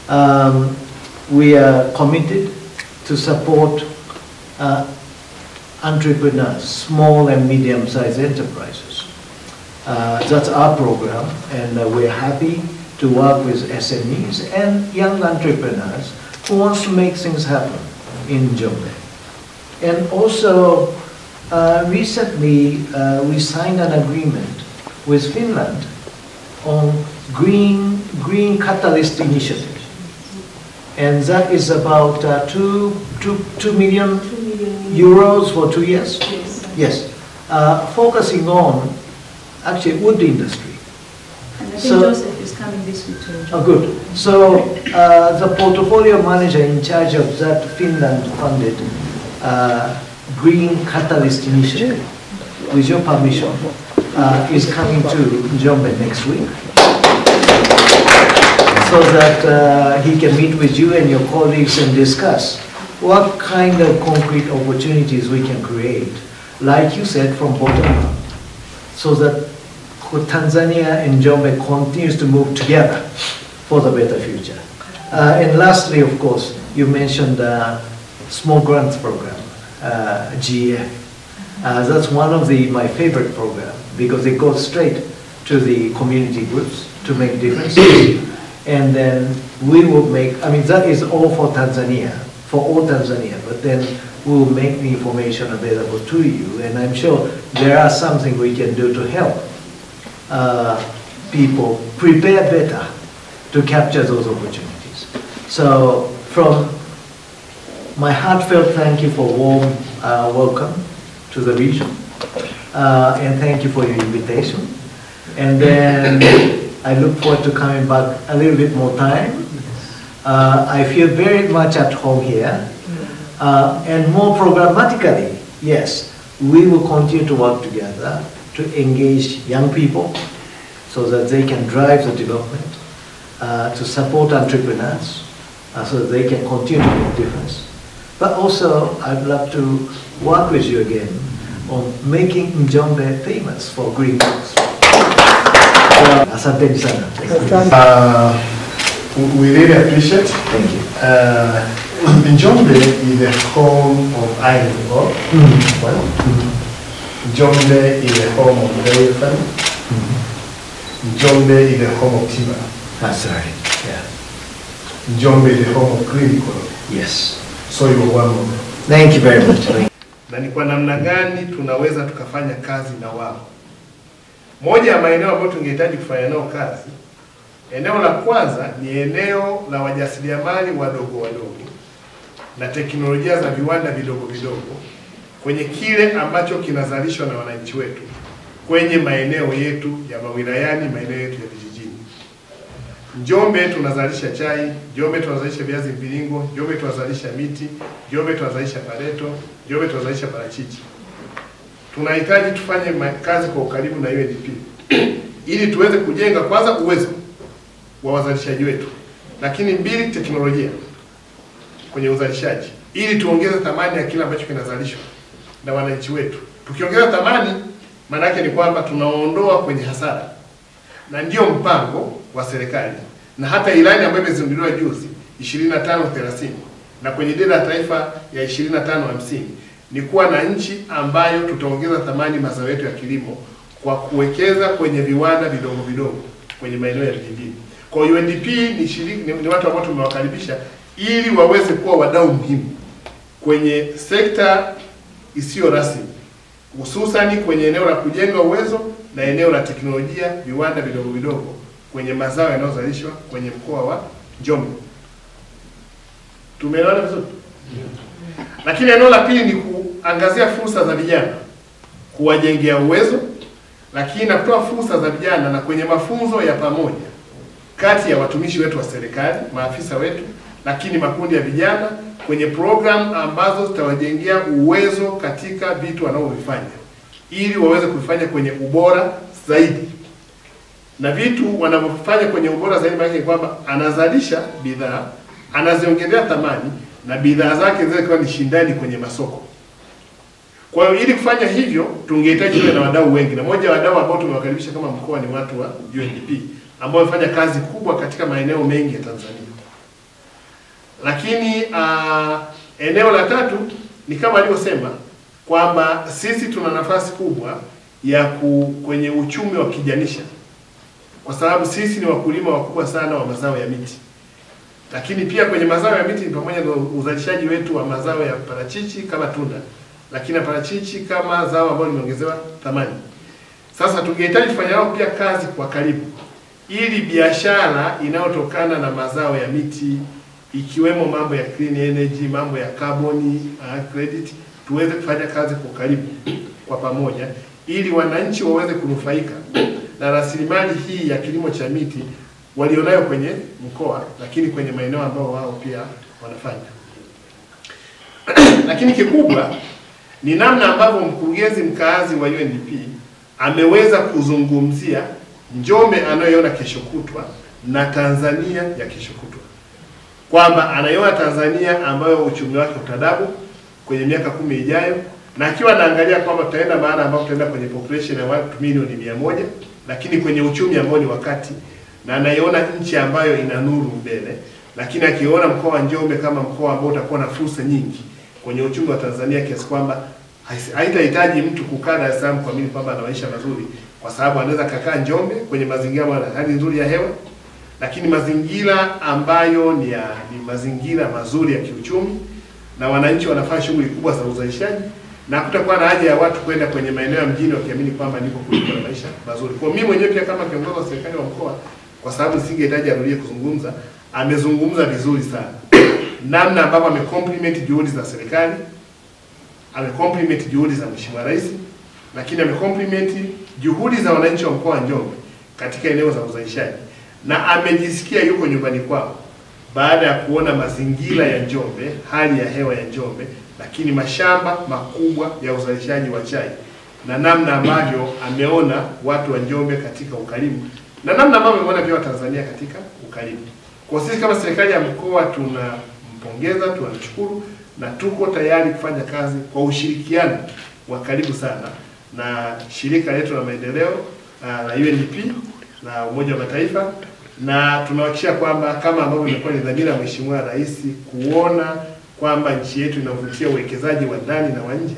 We are committed to support entrepreneurs, small and medium-sized enterprises. That's our program, and we're happy to work with SMEs and young entrepreneurs who wants to make things happen in Njombe. And also, recently we signed an agreement with Finland on Green Catalyst Initiative. And that is about 2 million euros for 2 years? Yes. Yes. Focusing on actually wood industry. And I think Joseph is coming this week to Oh, good. So the portfolio manager in charge of that Finland-funded Green Catalyst Initiative, with your permission, is coming to Njombe next week, so that he can meet with you and your colleagues and discuss what kind of concrete opportunities we can create, like you said, from bottom up, so that Tanzania and Njombe continues to move together for the better future. And lastly, of course, you mentioned small grants program, GF. That's one of my favorite programs, because it goes straight to the community groups to make differences. And then we will make, I mean, that is all for Tanzania, for all Tanzania, but then we will make the information available to you, and I'm sure there are something we can do to help people prepare better to capture those opportunities. So from my heartfelt thank you for warm welcome to the region, and thank you for your invitation. And then I look forward to coming back a little bit more time. I feel very much at home here. And more programmatically, yes, we will continue to work together to engage young people so that they can drive the development, to support entrepreneurs so that they can continue to make a difference. But also, I'd love to work with you again on making Njombe famous for green jobs. Asanteni sana. We really appreciate. Thank you. Njombe is the home of iron ore. Well, Njombe is the home of dairy farming. Njombe is the home of timber. That's right. Yeah. Njombe is the home of green economy. Yes. So you are one of them. Thank you very much. Na ni kwa namna gani tunaweza tukafanya kazi na wao. Moja ya maeneo ambayo tungehitaji kufanya nao kazi, eneo la kwanza ni eneo la wajasiriamali wadogo wadogo na teknolojia za viwanda vidogo vidogo kwenye kile ambacho kinazalishwa na wananchi wetu kwenye maeneo yetu ya mawilayani, maeneo yetu ya vijijini. Njombe tunazalisha chai, Njombe tunazalisha viazi mviringo, Njombe tunazalisha miti, Njombe tunazalisha pareto, Njombe tunazalisha parachichi. Tunahitaji tufanye kazi kwa ukaribu na UNDP ili tuweze kujenga kwanza uwezo wa wazalishaji wetu, lakini mbili, teknolojia kwenye uzalishaji, ili tuongeze thamani ya kila ambacho kinazalishwa na wananchi wetu. Tukiongeza thamani, maana yake ni kwamba tunaondoa kwenye hasara, na ndio mpango wa serikali na hata ilani ambayo imezinduliwa juzi 25-30 na kwenye dira ya taifa ya 25-50 ni kuwa na nchi ambayo tutaongeza thamani mazao yetu ya kilimo kwa kuwekeza kwenye viwanda vidogo vidogo kwenye maeneo ya vijijini. Kwa UNDP ni watu ambao tumewakaribisha ili waweze kuwa wadau muhimu kwenye sekta isiyo rasmi, hususani kwenye eneo la kujenga uwezo na eneo la teknolojia, viwanda vidogo vidogo kwenye mazao yanayozalishwa kwenye mkoa wa Njombe. Tumeelewana vizuri? Lakini eneo la pili ni kuangazia fursa za vijana, kuwajengea uwezo, lakini na kutoa fursa za vijana na kwenye mafunzo ya pamoja kati ya watumishi wetu wa serikali, maafisa wetu, lakini makundi ya vijana kwenye program ambazo zitawajengea uwezo katika vitu wanavyofanya ili waweze kufanya kwenye ubora zaidi. Na vitu wanavyofanya kwenye ubora zaidi maana ni kwamba anazalisha bidhaa, anaziongezea thamani na bidhaa zake zile kwa ni shindani kwenye masoko. Kwa hiyo ili kufanya hivyo tungehitaji na wadau wengi, na moja wa wadau ambao tumewakaribisha kama mkoa ni watu wa UNDP ambao wamefanya kazi kubwa katika maeneo mengi ya Tanzania. Lakini eneo la tatu ni kama alivyosema kwamba sisi tuna nafasi kubwa ya kwenye uchumi wa kijanisha, kwa sababu sisi ni wakulima wakubwa sana wa mazao ya miti. Lakini pia kwenye mazao ya miti ni pamoja na uzalishaji wetu wa mazao ya parachichi kama tunda, lakini parachichi kama zao ambalo limeongezewa thamani. Sasa tungehitaji kufanya nao pia kazi kwa karibu, ili biashara inayotokana na mazao ya miti ikiwemo mambo ya clean energy, mambo ya carbon credit, tuweze kufanya kazi kwa karibu kwa pamoja, ili wananchi waweze kunufaika na rasilimali hii ya kilimo cha miti walionayo kwenye mkoa, lakini kwenye maeneo ambao wao pia wanafanya. Lakini kikubwa ni namna ambavyo mkurugenzi mkaazi wa UNDP ameweza kuzungumzia Njombe anayoiona kesho kutwa na Tanzania ya kesho kutwa, kwamba anaiona Tanzania ambayo uchumi wake utadabu kwenye miaka 10 ijayo, na akiwa anaangalia kwamba tutaenda maana ambapo tutaenda kwenye population ya watu milioni 100, lakini kwenye uchumi ambao ni wakati, na anaiona nchi ambayo ina nuru mbele, lakini akiona mkoa wa Njombe kama mkoa ambao utakuwa na fursa nyingi kwenye uchumi wa Tanzania, kiasi kwamba haitahitaji mtu kukaa Dar es Salaam kuamini kwamba ana maisha mazuri, kwa sababu anaweza kukaa Njombe kwenye mazingira ya hali nzuri ya hewa, lakini mazingira ambayo ni mazingira mazuri ya kiuchumi, na wananchi wanafanya shughuli kubwa za uzalishaji, na kutakuwa na haja ya watu kwenda kwenye maeneo ya mjini wakiamini kwamba ndipo kuliko na maisha mazuri. Kwa mimi mwenyewe pia kama kiongozi wa serikali wa mkoa, kwa sababu singehitaji arudie kuzungumza, amezungumza vizuri sana namna ambavyo amecompliment juhudi za serikali, amecompliment juhudi za Mheshimiwa Rais, lakini amecompliment juhudi za wananchi wa mkoa wa Njombe katika eneo za uzalishaji, na amejisikia yuko nyumbani kwao baada ya kuona mazingira ya Njombe, hali ya hewa ya Njombe, lakini mashamba makubwa ya uzalishaji wa chai, na namna ambavyo ameona watu wa Njombe katika ukarimu, na namna ambavyo ameona pia Tanzania katika ukarimu. Kwa sisi kama serikali ya mkoa tunampongeza, tunamshukuru, na tuko tayari kufanya kazi kwa ushirikiano wa karibu sana na shirika letu la maendeleo la UNDP na Umoja wa Mataifa, na tunahakikisha kwamba kama ambavyo imekuwa ni dhamira ya Mheshimiwa Rais kuona kwamba nchi yetu inavutia uwekezaji wa ndani na wa nje,